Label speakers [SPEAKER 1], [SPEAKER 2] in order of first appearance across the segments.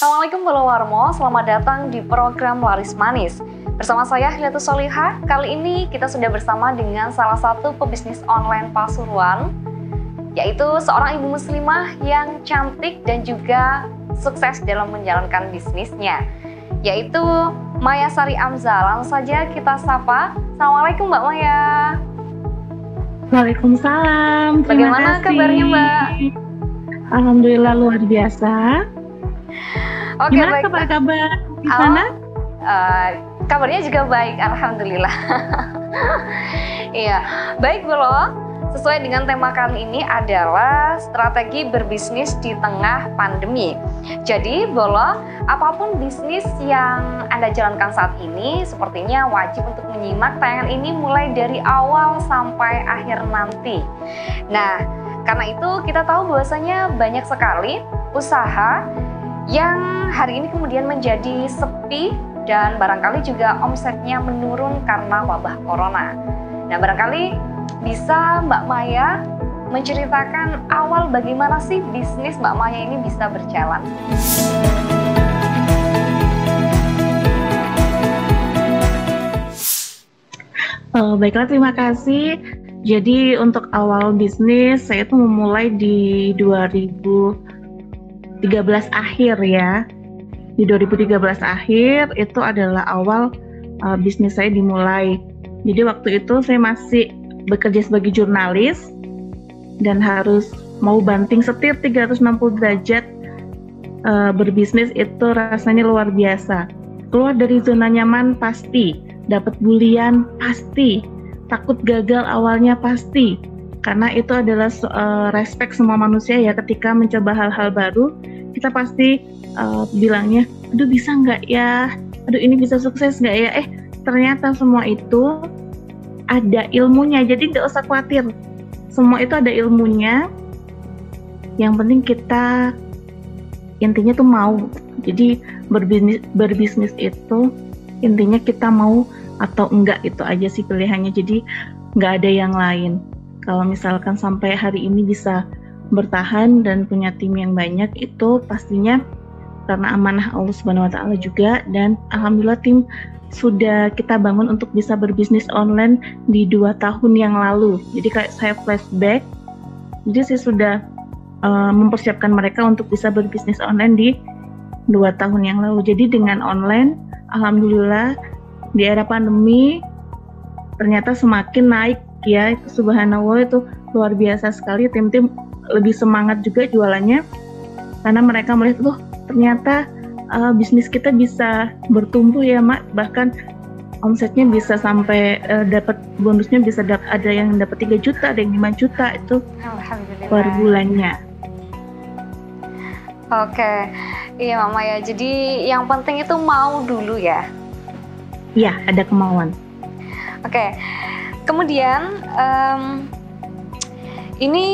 [SPEAKER 1] Assalamualaikum Bolo Warmo, selamat datang di program Laris Manis. Bersama saya Hilyatus Solihah, kali ini kita sudah bersama dengan salah satu pebisnis online Pasuruan, yaitu seorang ibu muslimah yang cantik dan juga sukses dalam menjalankan bisnisnya, yaitu Maya Sari Amzal. Langsung saja kita sapa. Assalamualaikum Mbak Maya.
[SPEAKER 2] Waalaikumsalam.
[SPEAKER 1] Bagaimana kabarnya Mbak?
[SPEAKER 2] Alhamdulillah luar biasa.
[SPEAKER 1] Oke,
[SPEAKER 2] Gimana
[SPEAKER 1] baik.
[SPEAKER 2] kabar-kabar di sana?
[SPEAKER 1] Kabarnya juga baik, alhamdulillah. Iya, baik Bolo. Sesuai dengan tema kali ini adalah strategi berbisnis di tengah pandemi. Jadi Bolo, apapun bisnis yang Anda jalankan saat ini, sepertinya wajib untuk menyimak tayangan ini mulai dari awal sampai akhir nanti. Nah, karena itu kita tahu bahwasanya banyak sekali usaha yang hari ini kemudian menjadi sepi dan barangkali juga omsetnya menurun karena wabah corona. Nah, barangkali bisa Mbak Maya menceritakan awal bagaimana sih bisnis Mbak Maya ini bisa berjalan?
[SPEAKER 2] Baiklah, terima kasih. Jadi untuk awal bisnis saya tuh memulai di 2013 akhir ya. Di 2013 akhir itu adalah awal bisnis saya dimulai. Jadi waktu itu saya masih bekerja sebagai jurnalis dan harus mau banting setir 360 derajat. Berbisnis itu rasanya luar biasa. Keluar dari zona nyaman pasti, dapat bulian pasti, takut gagal awalnya pasti. Karena itu adalah respect semua manusia ya, ketika mencoba hal-hal baru kita pasti bilangnya, aduh bisa nggak ya, aduh ini bisa sukses nggak ya, ternyata semua itu ada ilmunya, jadi nggak usah khawatir, semua itu ada ilmunya. Yang penting kita intinya tuh mau. Jadi berbisnis itu intinya kita mau atau enggak, itu aja sih pilihannya, jadi nggak ada yang lain. Kalau misalkan sampai hari ini bisa bertahan dan punya tim yang banyak, itu pastinya karena amanah Allah Subhanahu wa Ta'ala juga, dan alhamdulillah tim sudah kita bangun untuk bisa berbisnis online di 2 tahun yang lalu. Jadi kayak saya flashback, jadi saya sudah mempersiapkan mereka untuk bisa berbisnis online di 2 tahun yang lalu. Jadi dengan online, alhamdulillah di era pandemi ternyata semakin naik ya, itu subhanallah, itu luar biasa sekali. Tim-tim lebih semangat juga jualannya karena mereka melihat, loh ternyata bisnis kita bisa bertumbuh ya Mak, bahkan omsetnya bisa sampai dapat bonusnya, bisa ada yang dapat 3 juta, ada yang 5 juta itu per bulannya.
[SPEAKER 1] Oke, iya Mama ya, jadi yang penting itu mau dulu ya.
[SPEAKER 2] Iya, ada kemauan.
[SPEAKER 1] Oke, kemudian ini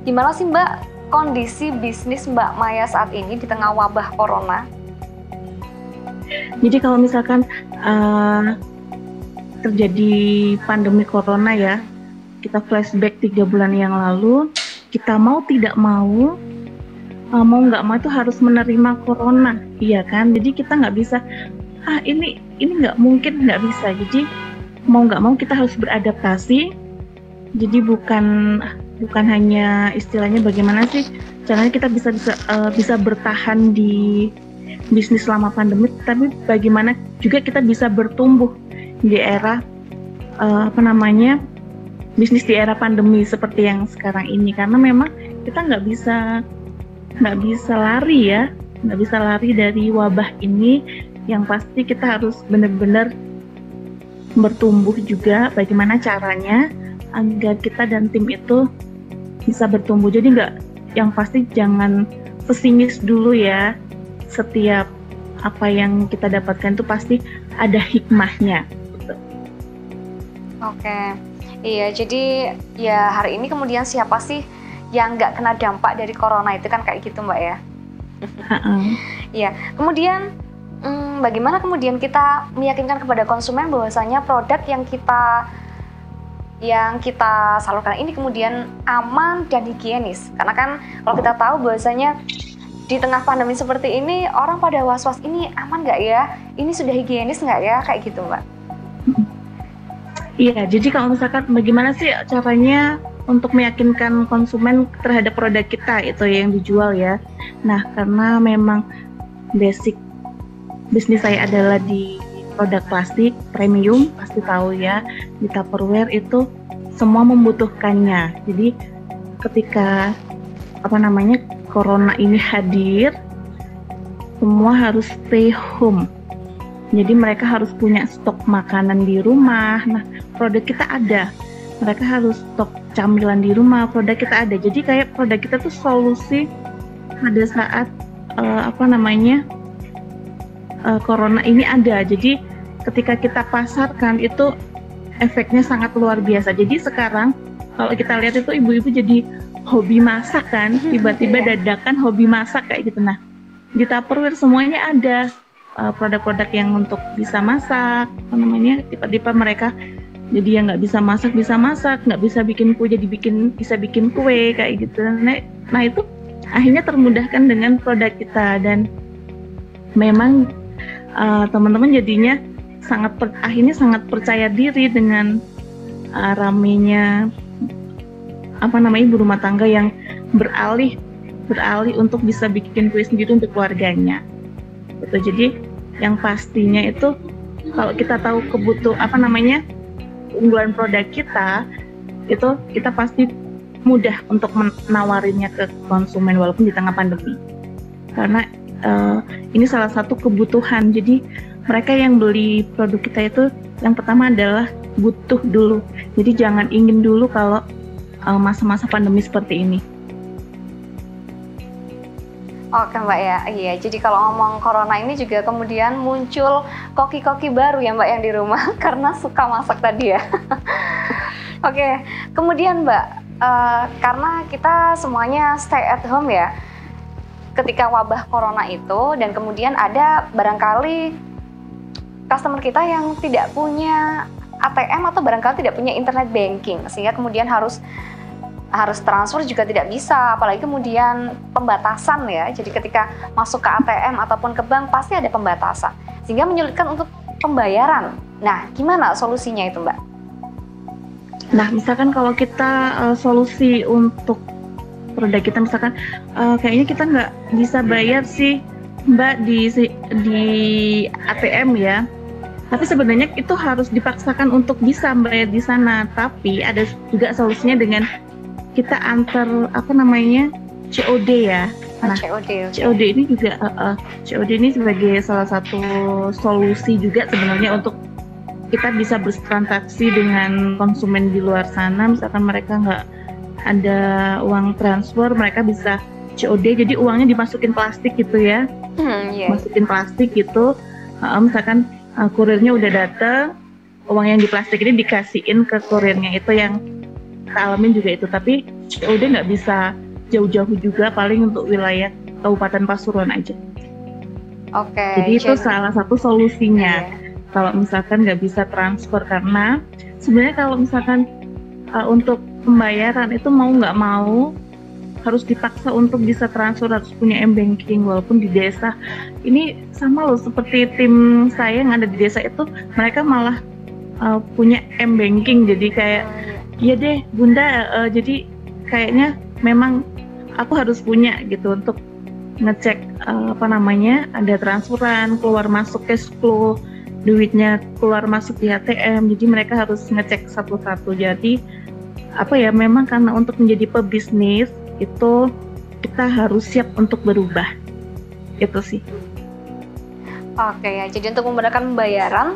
[SPEAKER 1] gimana sih Mbak kondisi bisnis Mbak Maya saat ini di tengah wabah corona?
[SPEAKER 2] Jadi kalau misalkan terjadi pandemi corona ya, kita flashback 3 bulan yang lalu, kita mau tidak mau, mau nggak mau itu harus menerima corona, iya kan? Jadi kita nggak bisa, ini nggak mungkin, nggak bisa. Jadi mau nggak mau kita harus beradaptasi. Jadi bukan hanya istilahnya bagaimana sih caranya kita bisa bertahan di bisnis selama pandemi, tapi bagaimana juga kita bisa bertumbuh di era bisnis di era pandemi seperti yang sekarang ini. Karena memang kita nggak bisa lari ya, nggak bisa lari dari wabah ini. Yang pasti kita harus benar-benar bertumbuh juga. Bagaimana caranya agar kita dan tim itu bisa bertumbuh. Jadi yang pasti jangan pesimis dulu ya. Setiap apa yang kita dapatkan itu pasti ada hikmahnya.
[SPEAKER 1] Oke, iya, jadi ya hari ini kemudian siapa sih yang nggak kena dampak dari corona itu, kan kayak gitu Mbak ya. Iya, kemudian bagaimana kemudian kita meyakinkan kepada konsumen bahwasanya produk yang kita salurkan ini kemudian aman dan higienis. Karena kan kalau kita tahu bahwasanya di tengah pandemi seperti ini orang pada was-was, ini aman nggak ya? Ini sudah higienis nggak ya? Kayak gitu, Mbak.
[SPEAKER 2] Iya, jadi kalau misalkan bagaimana sih caranya untuk meyakinkan konsumen terhadap produk kita itu yang dijual ya. Nah, karena memang basic bisnis saya adalah di produk plastik premium, pasti tahu ya, di Tupperware itu semua membutuhkannya. Jadi ketika corona ini hadir, semua harus stay home. Jadi mereka harus punya stok makanan di rumah. Nah, produk kita ada. Mereka harus stok camilan di rumah, produk kita ada. Jadi kayak produk kita tuh solusi pada saat corona ini ada. Jadi ketika kita pasarkan itu efeknya sangat luar biasa. Jadi sekarang kalau kita lihat itu ibu-ibu jadi hobi masak kan, tiba-tiba dadakan hobi masak kayak gitu. Nah, di Tupperware semuanya ada produk-produk yang untuk bisa masak, tiba-tiba mereka jadi yang nggak bisa masak, nggak bisa bikin kue jadi bisa bikin kue kayak gitu. Nah itu akhirnya termudahkan dengan produk kita, dan memang teman-teman jadinya akhirnya sangat percaya diri dengan ramenya ibu rumah tangga yang beralih untuk bisa bikin kue sendiri untuk keluarganya. Gitu. Jadi yang pastinya itu kalau kita tahu keunggulan produk kita, itu kita pasti mudah untuk menawarinnya ke konsumen walaupun di tengah pandemi. Karena ini salah satu kebutuhan. Jadi mereka yang beli produk kita itu yang pertama adalah butuh dulu. Jadi jangan ingin dulu kalau masa-masa pandemi seperti ini.
[SPEAKER 1] Oke Mbak ya, iya. Jadi kalau ngomong corona ini juga kemudian muncul koki-koki baru ya Mbak yang di rumah karena suka masak tadi ya. Oke, kemudian Mbak, karena kita semuanya stay at home ya, ketika wabah corona itu, dan kemudian ada barangkali customer kita yang tidak punya ATM atau barangkali tidak punya internet banking, sehingga kemudian harus transfer juga tidak bisa, apalagi kemudian pembatasan ya. Jadi ketika masuk ke ATM ataupun ke bank pasti ada pembatasan, sehingga menyulitkan untuk pembayaran. Nah, gimana solusinya itu Mbak?
[SPEAKER 2] Nah, misalkan kalau kita solusi untuk produk kita, misalkan kayaknya kita nggak bisa bayar sih Mbak di ATM ya. Tapi sebenarnya itu harus dipaksakan untuk bisa bayar di sana. Tapi ada juga solusinya dengan kita antar COD ya. Nah, COD ini juga COD ini sebagai salah satu solusi juga sebenarnya untuk kita bisa bertransaksi dengan konsumen di luar sana. Misalkan mereka nggak ada uang transfer, mereka bisa COD. Jadi uangnya dimasukin plastik gitu ya, masukin plastik gitu. Misalkan kurirnya udah datang, uang yang di plastik ini dikasihin ke kurirnya, itu yang kita alamin juga itu. Tapi COD nggak bisa jauh-jauh juga, paling untuk wilayah Kabupaten Pasuruan aja.
[SPEAKER 1] Oke.
[SPEAKER 2] Jadi itu salah satu solusinya. Kalau misalkan nggak bisa transfer, karena sebenarnya kalau misalkan untuk pembayaran itu mau nggak mau harus dipaksa untuk bisa transfer, harus punya m-banking. Walaupun di desa ini sama loh, seperti tim saya yang ada di desa itu, mereka malah punya m-banking. Jadi kayak iya deh Bunda, jadi kayaknya memang aku harus punya gitu untuk ngecek ada transferan, keluar masuk cash flow, duitnya keluar masuk di ATM. Jadi mereka harus ngecek satu-satu. Jadi memang karena untuk menjadi pebisnis itu kita harus siap untuk berubah. Itu sih.
[SPEAKER 1] Oke ya, jadi untuk memudahkan pembayaran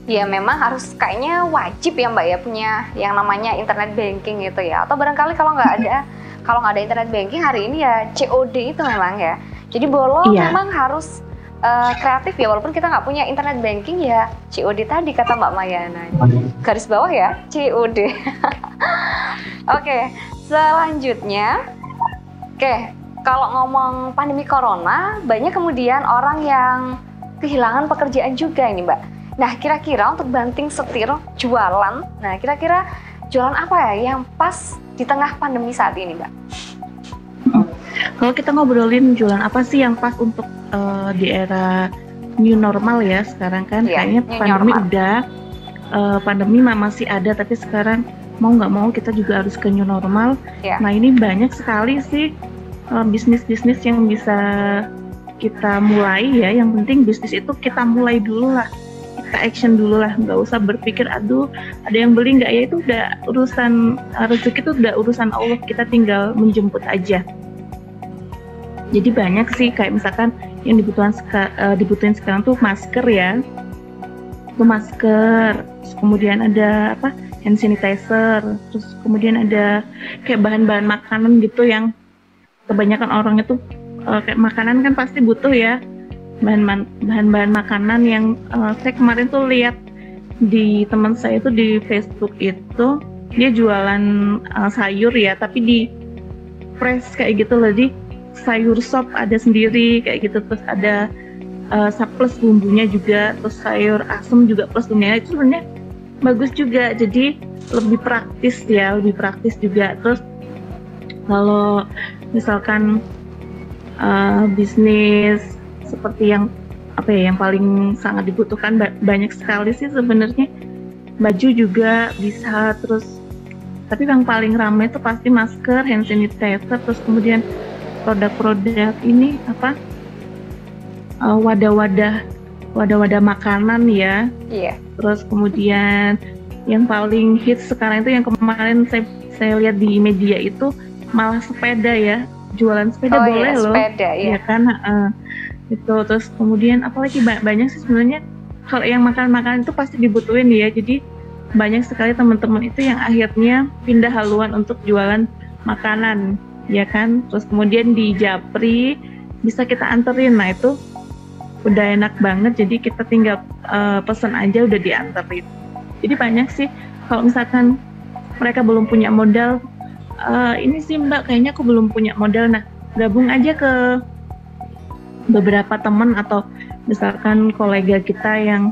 [SPEAKER 1] ya memang harus kayaknya wajib ya Mbak ya punya yang namanya internet banking gitu ya. Atau barangkali kalau nggak ada internet banking hari ini ya COD itu memang ya. Jadi memang harus kreatif ya, walaupun kita nggak punya internet banking ya COD tadi kata Mbak Mayana. Garis bawah ya COD. Oke, selanjutnya. Kalau ngomong pandemi corona, banyak kemudian orang yang kehilangan pekerjaan juga ini Mbak. Nah, kira-kira untuk banting setir jualan, nah kira-kira jualan apa ya yang pas di tengah pandemi saat ini Mbak?
[SPEAKER 2] Kalau kita ngobrolin jualan apa sih yang pas untuk di era new normal ya sekarang kan,
[SPEAKER 1] Iya,
[SPEAKER 2] kayaknya
[SPEAKER 1] new
[SPEAKER 2] pandemi
[SPEAKER 1] normal.
[SPEAKER 2] udah, pandemi masih ada, tapi sekarang mau nggak mau kita juga harus ke new normal.
[SPEAKER 1] Iya.
[SPEAKER 2] Nah ini banyak sekali sih bisnis-bisnis yang bisa kita mulai ya. Yang penting bisnis itu kita mulai dulu lah, kita action dulu lah, nggak usah berpikir aduh ada yang beli nggak ya, itu udah urusan rezeki, itu udah urusan Allah, kita tinggal menjemput aja. Jadi banyak sih, kayak misalkan yang dibutuhin sekarang tuh masker ya, itu masker, terus kemudian ada apa, hand sanitizer, terus kemudian ada kayak bahan-bahan makanan gitu yang kebanyakan orang itu kayak makanan kan pasti butuh ya, bahan-bahan makanan yang saya kemarin tuh lihat di teman saya itu di Facebook itu, dia jualan sayur ya, tapi di press kayak gitu loh, di sayur sop ada sendiri kayak gitu, terus ada plus bumbunya juga, terus sayur asem juga plus bumbunya, itu sebenarnya bagus juga, jadi lebih praktis ya, lebih praktis juga. Terus kalau misalkan bisnis seperti yang apa ya, yang paling sangat dibutuhkan banyak sekali sih sebenarnya, baju juga bisa, terus tapi yang paling ramai itu pasti masker, hand sanitizer, terus kemudian produk-produk ini apa, wadah-wadah makanan ya.
[SPEAKER 1] Iya.
[SPEAKER 2] Terus kemudian yang paling hits sekarang itu yang kemarin saya lihat di media itu malah sepeda ya, jualan sepeda boleh
[SPEAKER 1] iya,
[SPEAKER 2] loh.
[SPEAKER 1] Sepeda ya.
[SPEAKER 2] Ya kan, itu. Terus kemudian apalagi banyak sih sebenarnya, kalau yang makan-makan itu pasti dibutuhin ya. Jadi banyak sekali teman-teman itu yang akhirnya pindah haluan untuk jualan makanan, ya kan. Terus kemudian di Japri bisa kita anterin, nah itu udah enak banget, jadi kita tinggal pesan aja udah dianterin. Jadi banyak sih, kalau misalkan mereka belum punya modal, ini sih Mbak kayaknya aku belum punya modal, nah gabung aja ke beberapa teman atau misalkan kolega kita yang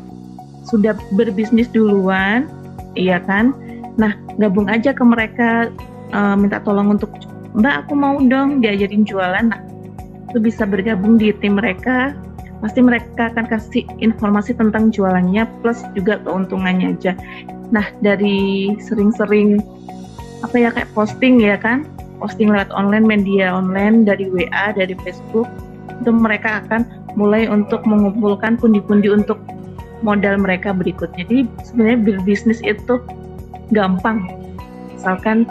[SPEAKER 2] sudah berbisnis duluan, iya kan. Nah gabung aja ke mereka, minta tolong untuk Mbak aku mau dong diajarin jualan. Nah itu bisa bergabung di tim mereka, pasti mereka akan kasih informasi tentang jualannya plus juga keuntungannya aja. Nah dari sering-sering apa ya, kayak posting ya kan, posting lewat online, media online, dari WA, dari Facebook, itu mereka akan mulai untuk mengumpulkan pundi-pundi untuk modal mereka berikutnya. Jadi sebenarnya berbisnis itu gampang, misalkan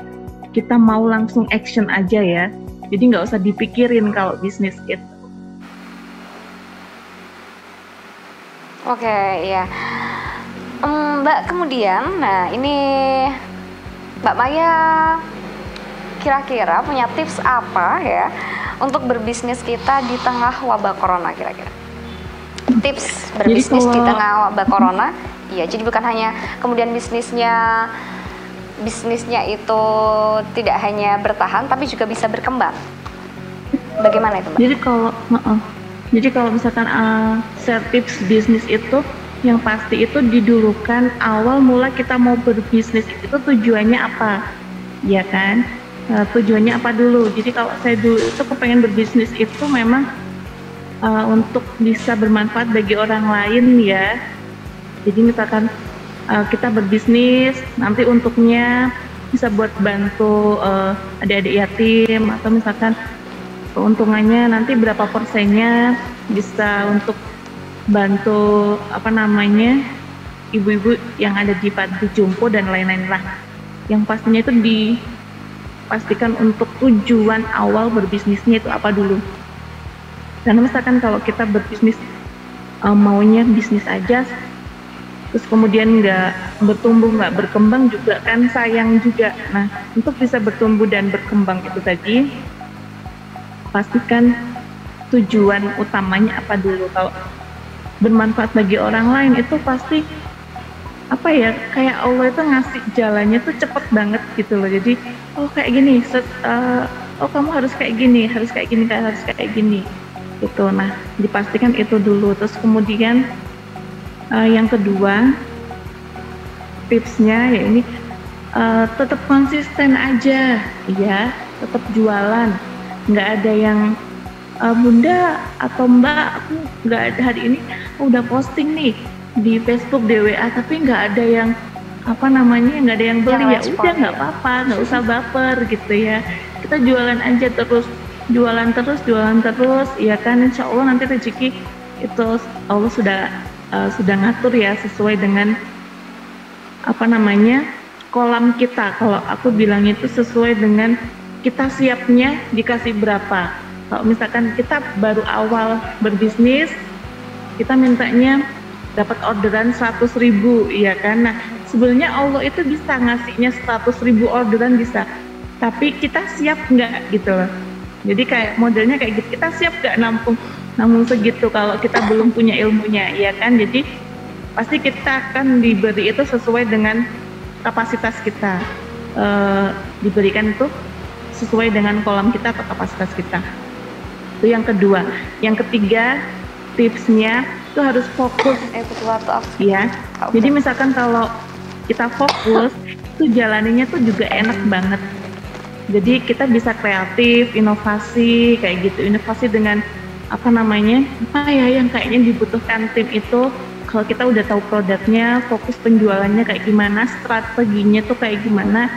[SPEAKER 2] kita mau langsung action aja ya. Jadi nggak usah dipikirin kalau bisnis itu.
[SPEAKER 1] Oke, ya. Mbak, kemudian, nah ini Mbak Maya kira-kira punya tips apa ya untuk berbisnis kita di tengah wabah corona kira-kira? Tips berbisnis di tengah wabah corona, iya. Jadi bukan hanya kemudian bisnisnya itu tidak hanya bertahan, tapi juga bisa berkembang. Bagaimana itu, Mbak?
[SPEAKER 2] Jadi kalau misalkan share tips bisnis itu, yang pasti itu didulukan awal mula kita mau berbisnis itu tujuannya apa, ya kan? Tujuannya apa dulu. Jadi kalau saya dulu itu kepengen berbisnis itu memang untuk bisa bermanfaat bagi orang lain ya. Jadi misalkan kita berbisnis nanti untuknya bisa buat bantu adik-adik yatim, atau misalkan keuntungannya nanti berapa persennya bisa untuk bantu apa namanya ibu-ibu yang ada di panti jompo dan lain-lain lah. Yang pastinya itu dipastikan untuk tujuan awal berbisnisnya itu apa dulu. Karena misalkan kalau kita berbisnis maunya bisnis aja, terus kemudian nggak bertumbuh, nggak berkembang juga kan sayang juga. Nah untuk bisa bertumbuh dan berkembang itu tadi, pastikan tujuan utamanya apa dulu. Kalau bermanfaat bagi orang lain itu pasti apa ya, kayak Allah itu ngasih jalannya tuh cepet banget gitu loh. Jadi oh kayak gini, oh kamu harus kayak gini, harus kayak gini, harus kayak gini gitu. Nah dipastikan itu dulu. Terus kemudian yang kedua tipsnya ya ini tetap konsisten aja ya, tetap jualan. nggak ada yang Bunda atau Mbak, aku nggak ada hari ini udah posting nih di Facebook, di WA, tapi nggak ada yang apa namanya, nggak ada yang beli. Ya udah, nggak apa-apa, nggak usah baper gitu ya. Kita jualan aja terus, jualan terus, ya kan. Insya Allah nanti rezeki itu Allah sudah ngatur ya, sesuai dengan apa namanya, kolam kita. Kalau aku bilang itu sesuai dengan kita siapnya dikasih berapa. Kalau misalkan kita baru awal berbisnis, kita mintanya dapat orderan 100.000, ya kan. Nah, sebenarnya Allah itu bisa ngasihnya 100.000 orderan bisa, tapi kita siap nggak gitu loh. Jadi kayak modelnya kayak gitu, kita siap nggak nampung segitu kalau kita belum punya ilmunya, ya kan. Jadi pasti kita akan diberi itu sesuai dengan kapasitas kita, diberikan itu sesuai dengan kolam kita atau kapasitas kita. Itu yang kedua. Yang ketiga, tipsnya itu harus fokus. Ya. Jadi misalkan kalau kita fokus, itu jalannya tuh juga enak banget. Jadi kita bisa kreatif, inovasi kayak gitu. Inovasi dengan apa namanya? Apa ya yang kayaknya dibutuhkan tim itu. Kalau kita udah tahu produknya, fokus penjualannya kayak gimana, strateginya tuh kayak gimana,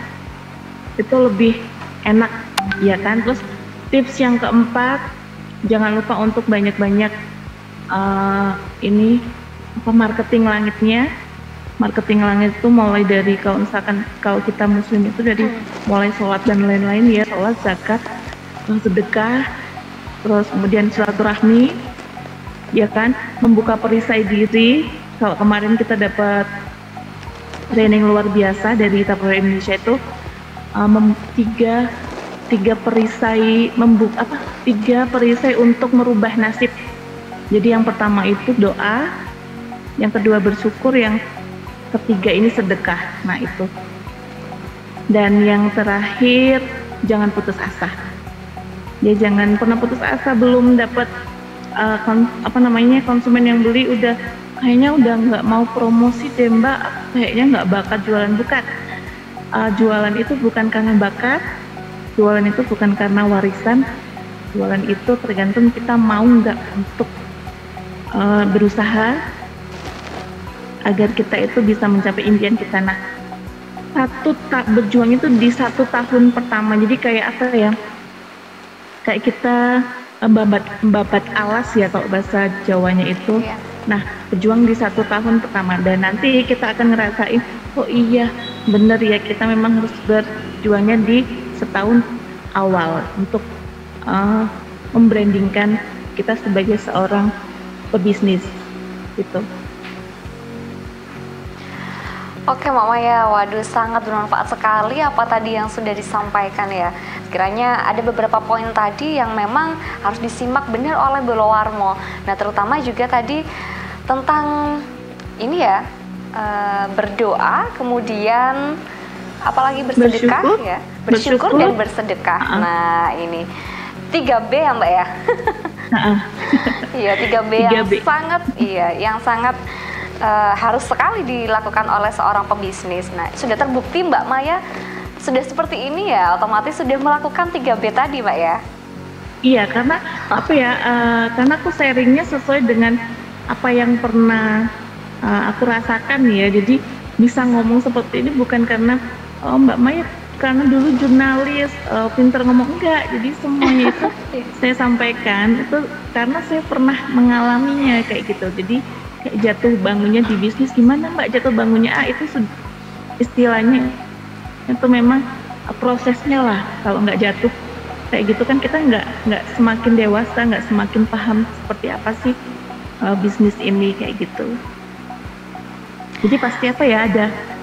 [SPEAKER 2] itu lebih enak, ya kan. Terus tips yang keempat, jangan lupa untuk banyak-banyak ini apa, marketing langitnya. Marketing langit itu mulai dari, kalau misalkan kalau kita muslim itu dari mulai sholat dan lain-lain ya, sholat, zakat, sedekah, terus kemudian silaturahmi, ya kan, membuka perisai diri. Kalau kemarin kita dapat training luar biasa dari Tupperware Indonesia itu tiga perisai tiga perisai untuk merubah nasib. Jadi yang pertama itu doa, yang kedua bersyukur, yang ketiga ini sedekah. Nah itu, dan yang terakhir jangan putus asa. Ya jangan pernah putus asa. Belum dapat konsumen yang beli, kayaknya udah nggak mau promosi deh Mbak, kayaknya nggak bakat jualan. Bukan, jualan itu bukan karena bakat, jualan itu bukan karena warisan, jualan itu tergantung kita mau nggak untuk berusaha agar kita itu bisa mencapai impian kita. Nah, berjuang itu di 1 tahun pertama. Jadi kayak apa ya, kayak kita babat alas ya kalau bahasa Jawanya itu. Nah, berjuang di 1 tahun pertama, dan nanti kita akan ngerasain, oh iya bener ya, kita memang harus berjuangnya di setahun awal untuk membrandingkan kita sebagai seorang pebisnis gitu.
[SPEAKER 1] Oke Mak Maya, waduh sangat bermanfaat sekali apa tadi yang sudah disampaikan ya. Sekiranya ada beberapa poin tadi yang memang harus disimak benar oleh Bolo Warmo. Nah terutama juga tadi tentang ini ya, berdoa, kemudian apalagi bersedekah, bersyukur dan bersedekah. Nah ini 3B ya Mbak ya. Iya 3B yang sangat harus sekali dilakukan oleh seorang pebisnis. Nah, sudah terbukti Mbak Maya sudah seperti ini ya, otomatis sudah melakukan 3B tadi Mbak ya.
[SPEAKER 2] Iya, karena apa ya? Karena aku sharingnya sesuai dengan apa yang pernah aku rasakan ya. Jadi bisa ngomong seperti ini bukan karena Mbak Maya karena dulu jurnalis pinter ngomong, enggak. Jadi semuanya itu saya sampaikan itu karena saya pernah mengalaminya kayak gitu. Jadi kayak jatuh bangunnya di bisnis, gimana Mbak jatuh bangunnya? Itu istilahnya itu memang prosesnya lah. Kalau nggak jatuh kayak gitu kan kita nggak semakin dewasa, nggak semakin paham seperti apa sih bisnis ini kayak gitu. Jadi pasti apa ya,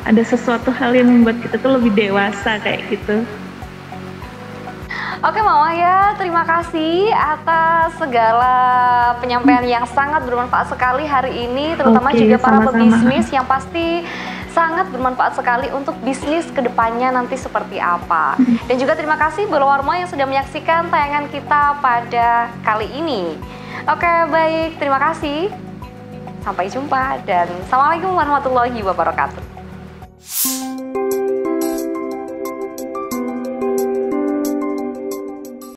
[SPEAKER 2] ada sesuatu hal yang membuat kita tuh lebih dewasa kayak gitu.
[SPEAKER 1] Oke Mbak Maya, terima kasih atas segala penyampaian yang sangat bermanfaat sekali hari ini, terutama juga para pebisnis yang pasti sangat bermanfaat sekali untuk bisnis kedepannya nanti seperti apa. Dan juga terima kasih Bolo Warmo yang sudah menyaksikan tayangan kita pada kali ini. Oke baik, terima kasih. Sampai jumpa dan Assalamualaikum warahmatullahi wabarakatuh.